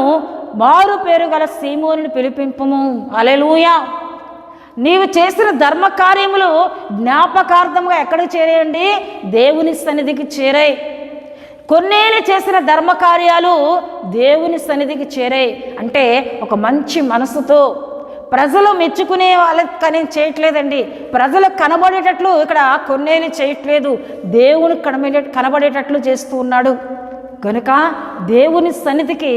A: మారు పేరు గల సీమోనుని పిలిపింపుము. హల్లెలూయా. నీవు చేసిన ధర్మ కార్యములు జ్ఞాపకార్థంగా ఎక్కడికి చేరేయండి? దేవుని సన్నిధికి చేరాయి. కొన్నేళ్ళు చేసిన ధర్మ కార్యాలు దేవుని సన్నిధికి చేరాయి. అంటే ఒక మంచి మనసుతో ప్రజలు మెచ్చుకునే వాళ్ళకి కానీ చేయట్లేదండి. ప్రజలకు కనబడేటట్లు ఇక్కడ కొన్నేళ్ళు చేయట్లేదు, దేవునికి కనబడేటట్లు చేస్తూ ఉన్నాడు. కనుక దేవుని సన్నిధికి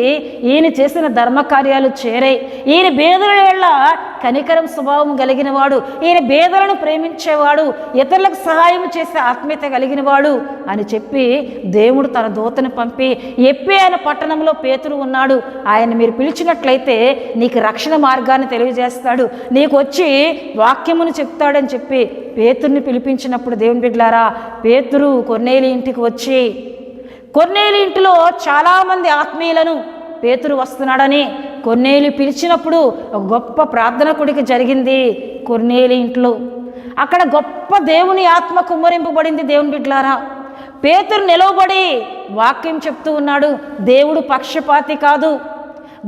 A: ఈయన చేసిన ధర్మకార్యాలు చేరాయి. ఈయన బేదల వేళ కనికరం స్వభావం కలిగిన వాడు, ఈయన బేదలను ప్రేమించేవాడు, ఇతరులకు సహాయం చేసే ఆత్మీయత కలిగిన వాడు అని చెప్పి దేవుడు తన దూతను పంపి ఎప్పి ఆయన పట్టణంలో పేతురు ఉన్నాడు, ఆయన మీరు పిలిచినట్లయితే నీకు రక్షణ మార్గాన్ని తెలియజేస్తాడు, నీకు వచ్చి వాక్యమును చెప్తాడని చెప్పి పేతురుని పిలిపించినప్పుడు దేవుని బిడ్డలారా, పేతురు కొర్నేలి ఇంటికి వచ్చి కొర్నేలి ఇంటిలో చాలామంది ఆత్మీయులను పేతురు వస్తున్నాడని కొర్నేలి పిలిచినప్పుడు ఒక గొప్ప ప్రార్థన కొడుకు జరిగింది కొర్నేలి ఇంట్లో. అక్కడ గొప్ప దేవుని ఆత్మ కుమ్మరింపబడింది. దేవుని బిడ్డలారా, పేతురు నిలవబడి వాక్యం చెప్తూ ఉన్నాడు. దేవుడు పక్షపాతి కాదు,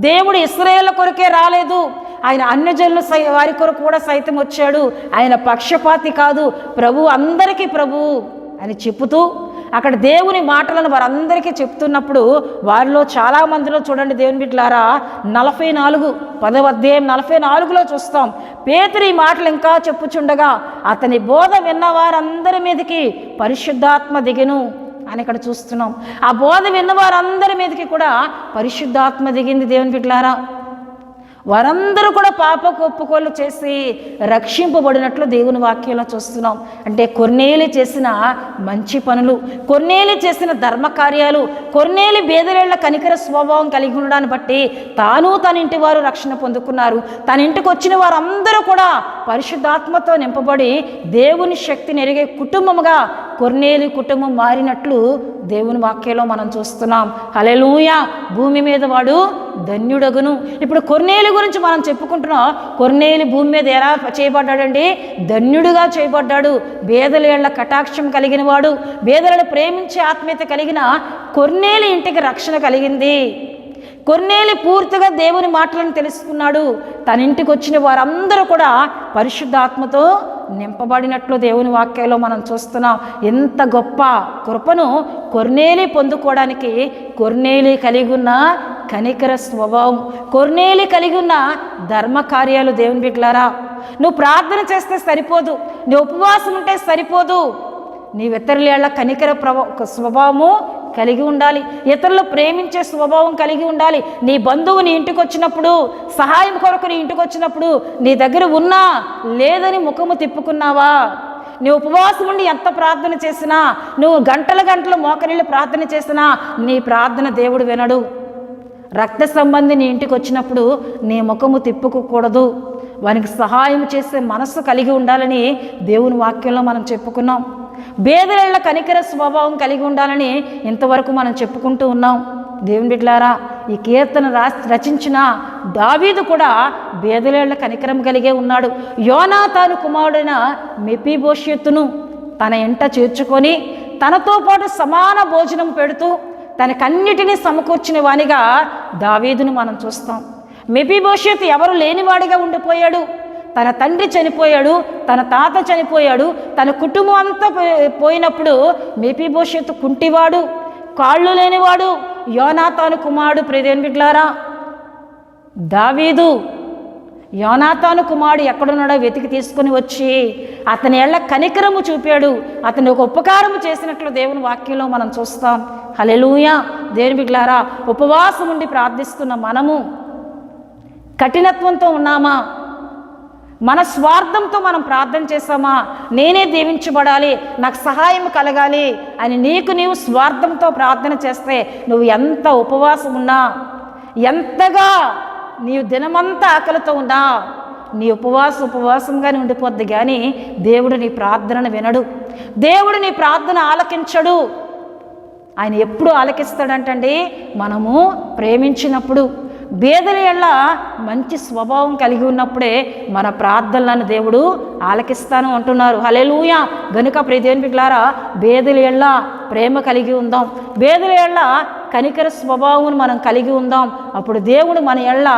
A: దేవుడు ఇశ్రాయేలు కొరకే రాలేదు, ఆయన అన్యజనులు వారి కొరకు కూడా సైతం వచ్చాడు. ఆయన పక్షపాతి కాదు, ప్రభు అందరికీ ప్రభు అని చెప్పుతూ అక్కడ దేవుని మాటలను వారందరికీ చెప్తున్నప్పుడు వారిలో చాలామందిలో చూడండి దేవుని బిడ్డలారా, 44 10వ అధ్యాయం 44లో చూస్తాం. పేతురు ఈ మాటలు ఇంకా చెప్పుచుండగా అతని బోధ విన్న వారందరి మీదకి పరిశుద్ధాత్మ దిగెను అని ఇక్కడ చూస్తున్నాం. ఆ బోధ విన్న వారందరి మీదకి కూడా పరిశుద్ధాత్మ దిగింది. దేవుని బిడ్డలారా, వారందరూ కూడా పాపకు ఒప్పుకోలు చేసి రక్షింపబడినట్లు దేవుని వాక్యంలో చూస్తున్నాం. అంటే కొర్నేలి చేసిన మంచి పనులు, కొర్నేలి చేసిన ధర్మకార్యాలు, కొర్నేలి బేదలేళ్ల కనికర స్వభావం కలిగి ఉండడాన్ని బట్టి తాను తన ఇంటి వారు రక్షణ పొందుకున్నారు. తన ఇంటికి వచ్చిన వారందరూ కూడా పరిశుద్ధాత్మతో నింపబడి దేవుని శక్తిని ఎరిగే కుటుంబముగా కొర్నేలి కుటుంబం మారినట్లు దేవుని వాక్యంలో మనం చూస్తున్నాం. హల్లెలూయా. భూమి మీద వాడు ధన్యుడగును. ఇప్పుడు కొర్నేలి గురించి మనం చెప్పుకుంటున్నాం. కొర్నేలి భూమి మీద ఎలా చేయబడ్డాడండి? ధన్యుడుగా చేయబడ్డాడు. బేదలేళ్ల కటాక్షం కలిగిన వాడు, బేదలను ప్రేమించే ఆత్మీయత కలిగిన కొర్నేలి ఇంటికి రక్షణ కలిగింది. కొర్నేలి పూర్తిగా దేవుని మాటలను తెలుసుకున్నాడు. తన ఇంటికి వచ్చిన వారందరూ కూడా పరిశుద్ధాత్మతో నింపబడినట్లు దేవుని వాక్యంలో మనం చూస్తున్నాం. ఎంత గొప్ప కృపను కొర్నేలి పొందుకోవడానికి కొర్నేలి కలిగి ఉన్న కనికర స్వభావం, కొర్నేలి కలిగి ఉన్న ధర్మ కార్యాలు. దేవుని బిడ్డలారా, నువ్వు ప్రార్థన చేస్తే సరిపోదు, నువ్వు ఉపవాసం ఉంటే సరిపోదు, నీ ఇతరుల కనికర స్వభావము కలిగి ఉండాలి, ఇతరులు ప్రేమించే స్వభావం కలిగి ఉండాలి. నీ బంధువు నీ ఇంటికి వచ్చినప్పుడు, సహాయం కొరకు నీ ఇంటికి వచ్చినప్పుడు నీ దగ్గర ఉన్నా లేదని ముఖము తిప్పుకున్నావా? నువ్వు ఉపవాసం ఉండి ఎంత ప్రార్థన చేసినా, నువ్వు గంటలు మోకరిల్లు ప్రార్థన చేసినా నీ ప్రార్థన దేవుడు వినడు. రక్త సంబంధి నీ ఇంటికి వచ్చినప్పుడు నీ ముఖము తిప్పుకోకూడదు, వానికి సహాయం చేసే మనస్సు కలిగి ఉండాలని దేవుని వాక్యంలో మనం చెప్పుకున్నాం. బేదలేళ్ల కనికర స్వభావం కలిగి ఉండాలని ఇంతవరకు మనం చెప్పుకుంటూ ఉన్నాం. దేవుని బిడ్డలారా, ఈ కీర్తన రచించిన దావీదు కూడా బేదలేళ్ల కనికరం కలిగే ఉన్నాడు. యోనాతాను కుమారుడైన మెఫీబోషెతును తన ఇంట చేర్చుకొని తనతో పాటు సమాన భోజనం పెడుతూ తనకన్నిటినీ సమకూర్చిన వానిగా దావీదును మనం చూస్తాం. మెఫీబోషెతు ఎవరు లేనివాడిగా ఉండిపోయాడు. తన తండ్రి చనిపోయాడు, తన తాత చనిపోయాడు, తన కుటుంబం అంతా పోయినప్పుడు మెఫీబోషెతు కుంటివాడు, కాళ్ళు లేనివాడు. యోనాతాను కుమారుడు ప్రియదేవుని బిడ్డలారా, దావీదు యోనాతాను కుమారుడు ఎక్కడున్నాడో వెతికి తీసుకుని వచ్చి అతని ఏళ్ల కనికరము చూపాడు, అతని ఒక ఉపకారము చేసినట్లు దేవుని వాక్యంలో మనం చూస్తాం. హల్లెలూయా. దేవుని బిడ్డలారా, ఉపవాసం ఉండి ప్రార్థిస్తున్న మనము కఠినత్వంతో ఉన్నామా? మన స్వార్థంతో మనం ప్రార్థన చేస్తామా? నేనే దీవించబడాలి, నాకు సహాయం కలగాలి అని నీవు స్వార్థంతో ప్రార్థన చేస్తే నువ్వు ఎంత ఉపవాసం ఉన్నా, ఎంతగా నీవు దినమంతా ఆకలితో ఉన్నా నీ ఉపవాసంగానే ఉండిపోద్ది. కానీ దేవుడు నీ ప్రార్థనను వినడు, దేవుడు నీ ప్రార్థన ఆలకించడు. ఆయన ఎప్పుడు ఆలకిస్తాడంటండి? మనము ప్రేమించినప్పుడు, బేదల ఎళ్ళ మంచి స్వభావం కలిగి ఉన్నప్పుడే మన ప్రార్థనలను దేవుడు ఆలకిస్తాను అంటున్నారు. హల్లెలూయా. గనుక ప్రియ దేవుని బిడ్డలారా, బేదల ఎళ్ళ ప్రేమ కలిగి ఉందాం, బేదల ఎళ్ళ కనికర స్వభావం మనం కలిగి ఉందాం. అప్పుడు దేవుడు మన ఎళ్ళ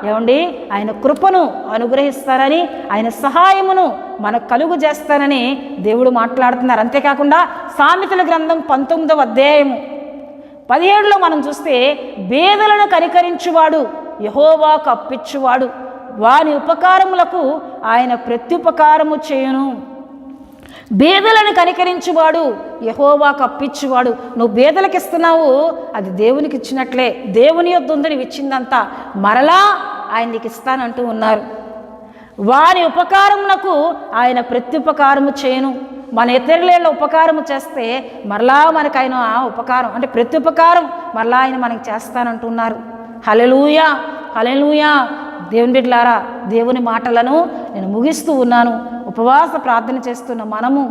A: ఏమండి ఆయన కృపను అనుగ్రహిస్తారని, ఆయన సహాయమును మనకు కలుగు చేస్తానని దేవుడు మాట్లాడుతున్నారు. అంతేకాకుండా సామెతల గ్రంథం 19వ అధ్యాయము 17లో మనం చూస్తే, బేదలను కనికరించువాడు యెహోవాకు అప్పిచ్చువాడు, వాని ఉపకారములకు ఆయన ప్రత్యుపకారము చేయును. బేదలను కనికరించువాడు యెహోవాకు అప్పిచ్చువాడు. నువ్వు బేదలకు ఇస్తున్నావు, అది దేవునికి ఇచ్చినట్లే. దేవుని యొద్ద ఉంది నీవు ఇచ్చిందంతా మరలా ఆయన నీకు ఇస్తానంటూ ఉన్నారు. వారి ఉపకారమునకు ఆయన ప్రత్యుపకారము చేయను. మన ఇతరుల ఉపకారము చేస్తే మరలా మనకు ఆయన ఉపకారం అంటే ప్రత్యుపకారం మరలా ఆయన మనకి చేస్తానంటున్నారు. హల్లెలూయా, హల్లెలూయా. దేవుని బిడ్డలారా, దేవుని మాటలను నేను ముగిస్తూ ఉన్నాను. ఉపవాస ప్రార్థన చేస్తున్న మనము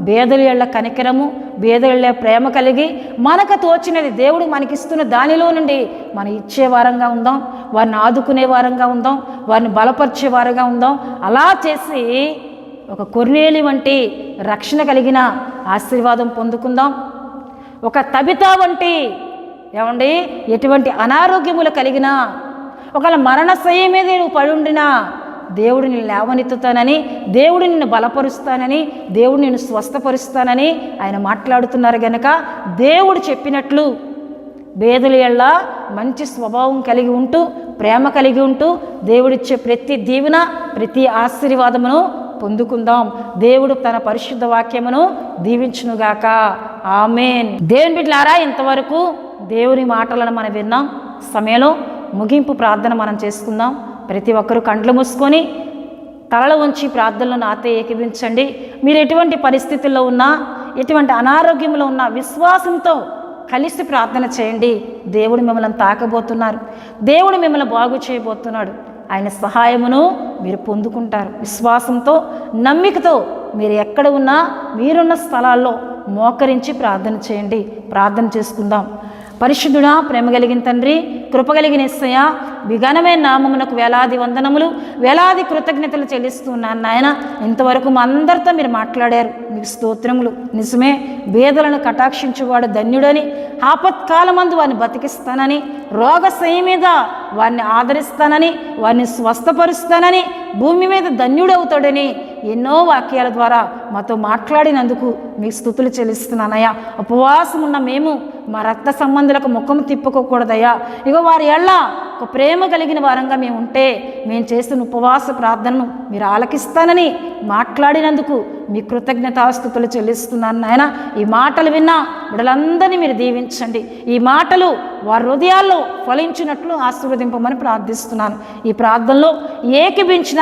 A: బేదల కనికరము, బేదల ప్రేమ కలిగి మనకు తోచినది దేవుడు మనకిస్తున్న దానిలో నుండి మనం ఇచ్చే వారంగా ఉందాం, వారిని ఆదుకునే వారంగా ఉందాం, వారిని బలపరిచే వారంగా ఉందాం. అలా చేసి ఒక కొర్నేలి వంటి రక్షణ కలిగిన ఆశీర్వాదం పొందుకుందాం. ఒక తబితా వంటి ఏమండి ఎటువంటి అనారోగ్యములు కలిగినా, ఒకవేళ మరణశయ్య మీద నువ్వు పడి ఉండినా దేవుడు నిన్ను లేవనెత్తుతానని, దేవుడు నిన్ను బలపరుస్తానని, దేవుడు నిన్ను స్వస్థపరుస్తానని ఆయన మాట్లాడుతున్నారు. గనక దేవుడు చెప్పినట్లు బేదల ఎళ్ళ మంచి స్వభావం కలిగి ఉంటూ, ప్రేమ కలిగి ఉంటూ, దేవుడిచ్చే ప్రతి దీవెన, ప్రతి ఆశీర్వాదమును పొందుకుందాం. దేవుడు తన పరిశుద్ధ వాక్యమును దీవించునుగాక. ఆమేన్. దేవుని బిడ్డలారా, ఇంతవరకు దేవుని మాటలను మనం విన్నాం. సమయంలో ముగింపు ప్రార్థన మనం చేసుకుందాం. ప్రతి ఒక్కరూ కండ్లు మూసుకొని తలలు ఉంచి ప్రార్థనలో నాతో ఏకీభించండి. మీరు ఎటువంటి పరిస్థితుల్లో ఉన్నా, ఎటువంటి అనారోగ్యంలో ఉన్నా విశ్వాసంతో కలిసి ప్రార్థన చేయండి. దేవుడు మిమ్మల్ని తాకబోతున్నారు, దేవుడు మిమ్మల్ని బాగు చేయబోతున్నాడు. ఆయన సహాయమును మీరు పొందుకుంటారు. విశ్వాసంతో, నమ్మికతో మీరు ఎక్కడ ఉన్నా మీరున్న స్థలాల్లో మోకరించి ప్రార్థన చేయండి. ప్రార్థన చేసుకుందాం. పరిశుద్ధుడా, ప్రేమ కలిగిన తండ్రి, కృపగలిగిన యేసయ్య, మీ ఘనమైన నామమునకు వేలాది వందనములు, వేలాది కృతజ్ఞతలు చెల్లిస్తున్నాను నాయన. ఇంతవరకు మా అందరితో మీరు మాట్లాడారు, మీకు స్తోత్రములు. నిజమే, బేదలను కటాక్షించువాడు ధన్యుడని, ఆపత్కాలమందు వారిని బతికిస్తానని, రోగశయ్య మీద వారిని ఆదరిస్తానని, వారిని స్వస్థపరుస్తానని, భూమి మీద ధన్యుడవుతాడని ఎన్నో వాక్యాల ద్వారా మాతో మాట్లాడినందుకు మీకు స్తుతులు చెల్లిస్తున్నానయ్యా. ఉపవాసం ఉన్న మేము మా రక్త సంబంధులకు ముఖం తిప్పుకోకూడదయ్యా. ఇగో వారి ఎళ్ళ ఒక ప్రేమ కలిగిన వారంగా మేము ఉంటే, మేము చేస్తున్న ఉపవాస ప్రార్థనను మీరు ఆలకిస్తానని మాట్లాడినందుకు మీ కృతజ్ఞతాస్తుతులు చెల్లిస్తున్నాను నాయన. ఈ మాటలు విన్నా బిడ్డలందరినీ మీరు దీవించండి. ఈ మాటలు వారి హృదయాల్లో ఫలించినట్లు ఆశీర్వదింపమని ప్రార్థిస్తున్నాను. ఈ ప్రార్థనలో ఏకీభించిన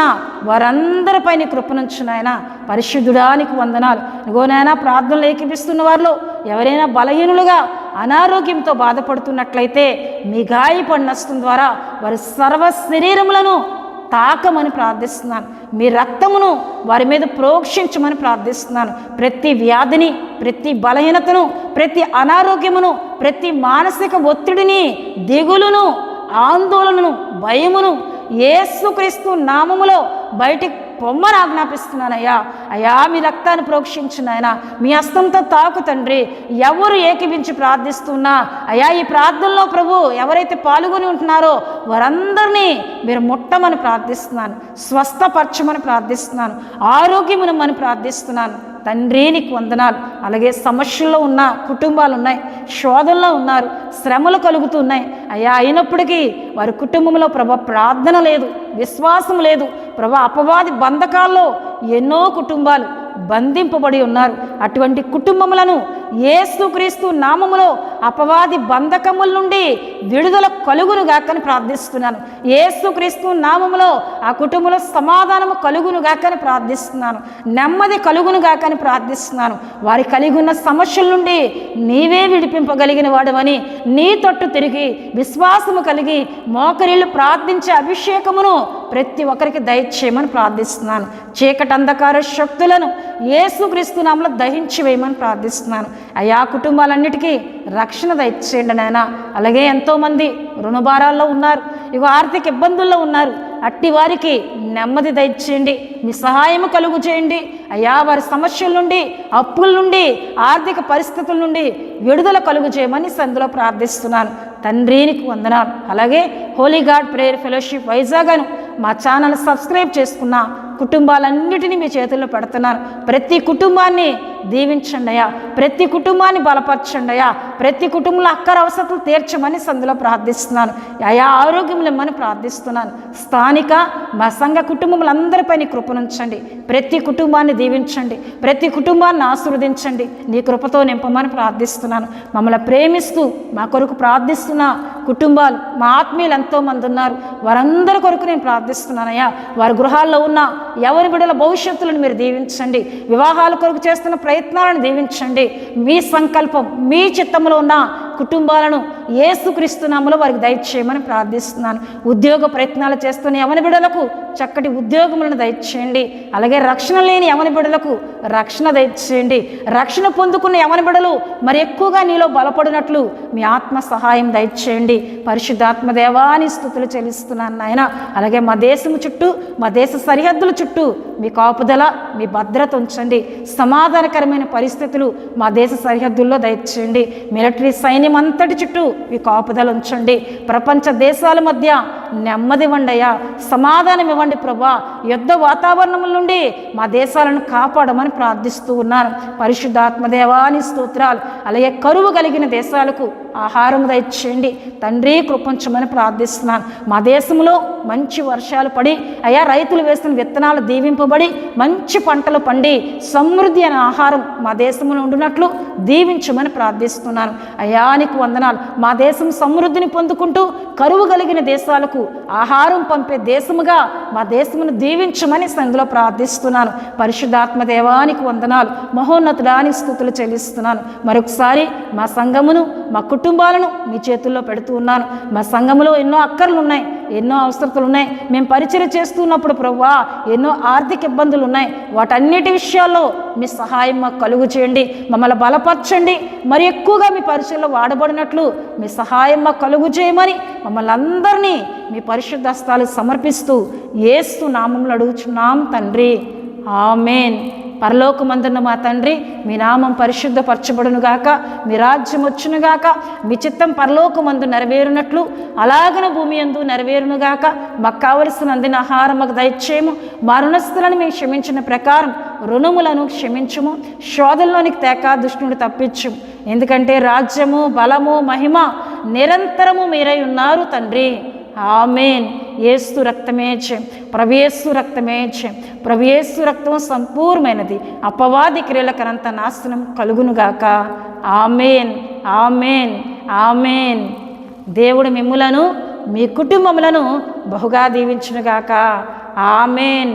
A: వారందరిపైన కృపనుంచు నాయన. పరిశుద్ధుడానికి వందనాలు. ఇగో నాయన, ప్రార్థనలు ఏకీభిస్తున్న వారిలో ఎవరైనా బలహీనులుగా అనారోగ్యంతో బాధపడుతున్నట్లయితే మీ గాయపడిన హస్తం ద్వారా వారి సర్వ శరీరములను తాకమని ప్రార్థిస్తున్నాను. మీ రక్తమును వారి మీద ప్రోక్షించమని ప్రార్థిస్తున్నాను. ప్రతి వ్యాధిని, ప్రతి బలహీనతను, ప్రతి అనారోగ్యమును, ప్రతి మానసిక ఒత్తిడిని, దిగులును, ఆందోళనను, భయమును యేసుక్రీస్తు నామములో బయటికి పొమ్మని ఆజ్ఞాపిస్తున్నానయ్యా. అయ్యా, మీ రక్తాన్ని ప్రోక్షించున్నాయన, మీ హస్తంతో తాకు తండ్రి. ఎవరు ఏకీభించి ప్రార్థిస్తున్నా అయ్యా, ఈ ప్రార్థనలో ప్రభు ఎవరైతే పాల్గొని ఉంటున్నారో వారందరినీ మీరు ముట్టమని ప్రార్థిస్తున్నాను, స్వస్థపరచమని ప్రార్థిస్తున్నాను, ఆరోగ్యమునమని ప్రార్థిస్తున్నాను. తండ్రి నీకు వందనాలు. అలాగే సమస్యల్లో ఉన్న కుటుంబాలు ఉన్నాయి, శోధనలో ఉన్నారు, శ్రమలు కలుగుతున్నాయి అయ్యా. అయినప్పటికీ వారి కుటుంబంలో ప్రభా ప్రార్థన లేదు, విశ్వాసం లేదు ప్రభా. అపవాది బంధకాల్లో ఎన్నో కుటుంబాలు బంధింపబడి ఉన్నారు. అటువంటి కుటుంబములను యేసుక్రీస్తు నామములో అపవాది బంధకముల నుండి విడుదల కలుగును గాకని ప్రార్థిస్తున్నాను. యేసుక్రీస్తు నామములో ఆ కుటుంబంలో సమాధానము కలుగును గాకని ప్రార్థిస్తున్నాను, నెమ్మది కలుగును గాకని ప్రార్థిస్తున్నాను. వారి కలిగి ఉన్న సమస్యల నుండి నీవే విడిపింపగలిగిన వాడవని నీ తట్టు తిరిగి విశ్వాసము కలిగి మోకరిల్లు ప్రార్థించే అభిషేకమును ప్రతి ఒక్కరికి దయచేయమని ప్రార్థిస్తున్నాను. చీకటి అంధకార శక్తులను యేసుక్రీస్తు నామములో దహించి వేయమని ప్రార్థిస్తున్నాను. అయ్యా, కుటుంబాలన్నిటికీ రక్షణ దయచేయండి నాయన. అలాగే ఎంతోమంది రుణభారాల్లో ఉన్నారు, ఇగో ఆర్థిక ఇబ్బందుల్లో ఉన్నారు అట్టి వారికి నెమ్మది దయచేయండి, మీ సహాయము కలుగు చేయండి అయ్యా. వారి సమస్యల నుండి, అప్పుల నుండి, ఆర్థిక పరిస్థితుల నుండి విడుదల కలుగు చేయమని సందులో ప్రార్థిస్తున్నాను తండ్రి. నీకు వందనాలు. అలాగే holy God prayer fellowship Vizag అను మా ఛానల్ సబ్స్క్రైబ్ చేసుకున్న కుటుంబాలన్నిటినీ మీ చేతుల్లో పెడుతున్నాను. ప్రతి కుటుంబాన్ని దీవించండి అయ్యా, ప్రతి కుటుంబాన్ని బలపరచండి అయ్యా, ప్రతి కుటుంబంలో అక్కర అవసరాలు తీర్చమని సందులో ప్రార్థిస్తున్నాను అయా. ఆరోగ్యం ఇమ్మని ప్రార్థిస్తున్నాను. స్థానిక మా సంఘ కుటుంబములందరిపై నీ కృపనుంచండి, ప్రతి కుటుంబాన్ని దీవించండి, ప్రతి కుటుంబాన్ని ఆశీర్వదించండి, నీ కృపతో నింపమని ప్రార్థిస్తున్నాను. మమ్మల్ని ప్రేమిస్తూ మా కొరకు ప్రార్థిస్తున్న కుటుంబాలు, మా ఆత్మీయులు ఎంతోమంది ఉన్నారు, వారందరి కొరకు నేను ప్రార్థిస్తున్నానయ్యా. వారి గృహాల్లో ఉన్న ఎవరి బిడ్డల భవిష్యత్తులను మీరు దీవించండి, వివాహాల కొరకు చేస్తున్న ప్రయత్నాలను దీవించండి. మీ సంకల్పం, మీ చిత్తంలో ఉన్న కుటుంబాలను యేసుక్రీస్తు నామములో వారికి దయచేయమని ప్రార్థిస్తున్నాను. ఉద్యోగ ప్రయత్నాలు చేస్తున్న యవన బిడ్డలకు చక్కటి ఉద్యోగములను దయచేయండి. అలాగే రక్షణ లేని యవన బిడ్డలకు రక్షణ దయచేయండి. రక్షణ పొందుకున్న యవన బిడ్డలు మరి ఎక్కువగా నీలో బలపడినట్లు మీ ఆత్మ సహాయం దయచేయండి. పరిశుద్ధాత్మ దేవాని స్తుతులు చెల్లిస్తున్నాను నాయన. అలాగే మా దేశము చుట్టూ, మా దేశ సరిహద్దుల చుట్టూ మీ కాపుదల, మీ భద్రత ఉంచండి. సమాధానకరమైన పరిస్థితులు మా దేశ సరిహద్దుల్లో దయచేయండి. మిలిటరీ సైన్యం అంతటి చుట్టూ మీ కాపుదల ఉంచండి. ప్రపంచ దేశాల మధ్య నెమ్మది ఇవ్వండియా, సమాధానం ఇవ్వండి ప్రభా. యుద్ధ వాతావరణం నుండి మా దేశాలను కాపాడమని ప్రార్థిస్తూ ఉన్నాను. పరిశుద్ధాత్మదేవాని స్తోత్రాలు. అలాగే కరువు కలిగిన దేశాలకు ఆహారం దయచేయండి తండ్రి, కృపించమని ప్రార్థిస్తున్నాను. మా దేశంలో మంచి వర్షాలు పడి అయ్యా, రైతులు వేసిన విత్తనాలు దీవింపబడి మంచి పంటలు పండి సమృద్ధి అనే ఆహారం మా దేశంలో ఉండినట్లు దీవించమని ప్రార్థిస్తున్నాను అయ్యా. నీకు వందనాలు. మా దేశం సమృద్ధిని పొందుకుంటూ కరువు కలిగిన దేశాలకు ఆహారం పంపే దేశముగా మా దేశమును దీవించమని సందులో ప్రార్థిస్తున్నాను. పరిశుద్ధాత్మ దేవానికి వందనాలు. మహోన్నతుడానికి స్తుతులు చెల్లిస్తున్నాను. మరొకసారి మా సంఘమును, మా కుటుంబాలను మీ చేతుల్లో పెడుతూ ఉన్నాను. మా సంఘములో ఎన్నో అక్కర్లు ఉన్నాయి, ఎన్నో అవసరతలు ఉన్నాయి. మేము పరిచయం చేస్తున్నప్పుడు ప్రభువా ఎన్నో ఆర్థిక ఇబ్బందులు ఉన్నాయి. వాటన్నిటి విషయాల్లో మీ సహాయం మాకు కలుగు చేయండి, మమ్మల్ని బలపరచండి. మరి ఎక్కువగా మీ పరిచయంలో వాడబడినట్లు మీ సహాయం మాకు కలుగు చేయమని మమ్మల్ని అందరినీ మీ పరిశుద్ధ హస్తాలు సమర్పిస్తూ యేసు నామములో అడుగుచున్నాం తండ్రి, ఆమేన్. పరలోకమందున్న మా తండ్రి, మీ నామం పరిశుద్ధపరచబడునుగాక, మీ రాజ్యం వచ్చునుగాక, మీ చిత్తం పరలోకమందు నెరవేరునట్లు అలాగన భూమి యందు నెరవేరునుగాక. మాకు కావలసిన అందిన ఆహారం మాకు దయచేయము. మా రుణస్థులను మేము క్షమించిన ప్రకారం రుణములను క్షమించుము. శోధనలోనికి తేక దుష్టుని తప్పించుము. ఎందుకంటే రాజ్యము, బలము, మహిమ నిరంతరము మీరై ఉన్నారు తండ్రి, ఆమేన్. యేసు రక్తమే జయం, ప్రభుయేసు రక్తమే జయం. ప్రభుయేసు రక్తం సంపూర్ణమైనది. అపవాది క్రియలకనంత నాశనం కలుగునుగాక. ఆమేన్, ఆమేన్, ఆమేన్. దేవుడు మిమ్ములను, మీ కుటుంబములను బహుగా దీవించునుగాక. ఆమేన్.